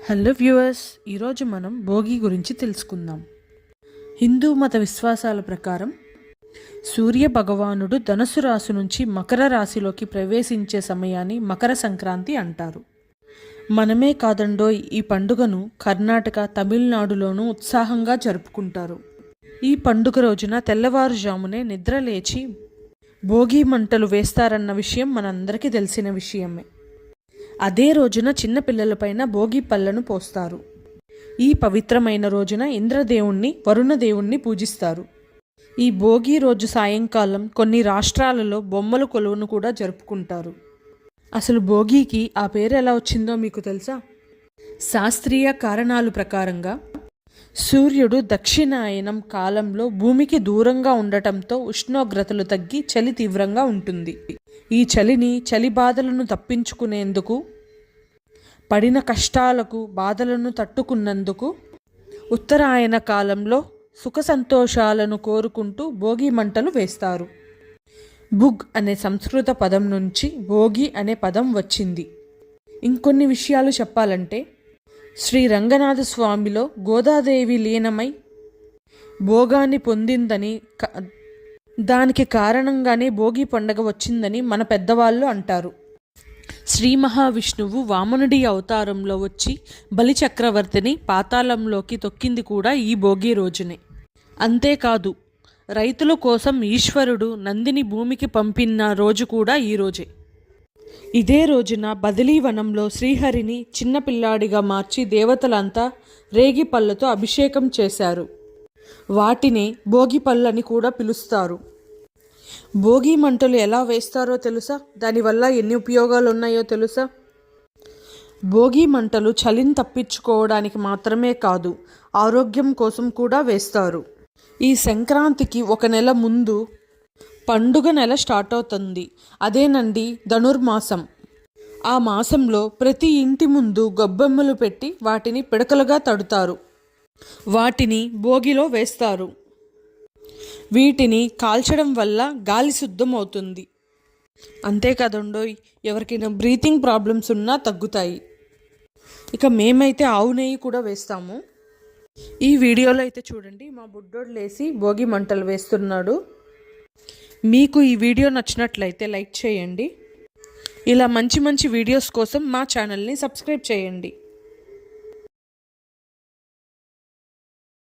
Hello viewers, ఈరోజు మనం భోగి గురించి తెలుసుకుందాం. హిందూ మత విశ్వాసాల ప్రకారం సూర్య భగవానుడు ధనుసు రాశి నుంచి మకర రాశిలోకి ప్రవేశించే సమయాన్ని మకర సంక్రాంతి అంటారు. మనమే కాదండోయ్, ఈ పండుగను కర్ణాటక, తమిళనాడులోనూ ఉత్సాహంగా జరుపుకుంటారు. ఈ పండుగ రోజున తెల్లవారుజామునే నిద్ర లేచి భోగి మంటలు వేస్తారన్న విషయం మనందరికీ తెలిసిన విషయమే. అదే రోజున చిన్నపిల్లలపైన భోగి పళ్ళను పోస్తారు. ఈ పవిత్రమైన రోజున ఇంద్రదేవుణ్ణి, వరుణదేవుణ్ణి పూజిస్తారు. ఈ భోగి రోజు సాయంకాలం కొన్ని రాష్ట్రాలలో బొమ్మల కొలువును కూడా జరుపుకుంటారు. అసలు భోగికి ఆ పేరు ఎలా వచ్చిందో మీకు తెలుసా? శాస్త్రీయ కారణాల ప్రకారంగా సూర్యుడు దక్షిణాయనం కాలంలో భూమికి దూరంగా ఉండటంతో ఉష్ణోగ్రతలు తగ్గి చలి తీవ్రంగా ఉంటుంది. ఈ చలి బాధలను తప్పించుకునేందుకు, పడిన కష్టాలకు బాధలను తట్టుకున్నందుకు ఉత్తరాయణ కాలంలో సుఖ సంతోషాలను కోరుకుంటూ భోగి మంటలు వేస్తారు. బుగ్ అనే సంస్కృత పదం నుంచి భోగి అనే పదం వచ్చింది. ఇంకొన్ని విషయాలు చెప్పాలంటే, శ్రీ రంగనాథ స్వామిలో గోదాదేవి లీనమై భోగాన్ని పొందిందని, దానికి కారణంగానే భోగి పండగ వచ్చిందని మన పెద్దవాళ్ళు అంటారు. శ్రీ మహావిష్ణువు వామనుడి అవతారంలో వచ్చి బలి చక్రవర్తిని పాతాళంలోకి తొక్కింది కూడా ఈ భోగి రోజునే. అంతేకాదు, రైతుల కోసం ఈశ్వరుడు నందిని భూమికి పంపిన రోజు కూడా ఈ రోజే. ఇదే రోజున బదలీవనంలో శ్రీహరిని చిన్నపిల్లాడిగా మార్చి దేవతలంతా రేగి పళ్ళతో అభిషేకం చేశారు. వాటినే భోగి పళ్ళని కూడా పిలుస్తారు. భోగి మంటలు ఎలా వేస్తారో తెలుసా? దానివల్ల ఎన్ని ఉపయోగాలు ఉన్నాయో తెలుసా? భోగి మంటలు చలిని తప్పించుకోవడానికి మాత్రమే కాదు, ఆరోగ్యం కోసం కూడా వేస్తారు. ఈ సంక్రాంతికి ఒక నెల ముందు పండుగ నెల స్టార్ట్ అవుతుంది. అదేనండి ధనుర్మాసం. ఆ మాసంలో ప్రతి ఇంటి ముందు గొబ్బెమ్మలు పెట్టి వాటిని పిడకలుగా తడుతారు. వాటిని భోగిలో వేస్తారు. వీటిని కాల్చడం వల్ల గాలి శుద్ధం అవుతుంది. అంతేకాదండోయ్, ఎవరికైనా బ్రీతింగ్ ప్రాబ్లమ్స్ ఉన్నా తగ్గుతాయి. ఇక మేమైతే ఆవు నెయ్యి కూడా వేస్తాము. ఈ వీడియోలో అయితే చూడండి, మా బుడ్డోడు లేసి భోగి మంటలు వేస్తున్నాడు. మీకు ఈ వీడియో నచ్చినట్లయితే లైక్ చేయండి. ఇలా మంచి మంచి వీడియోస్ కోసం మా ఛానల్ని సబ్స్క్రైబ్ చేయండి.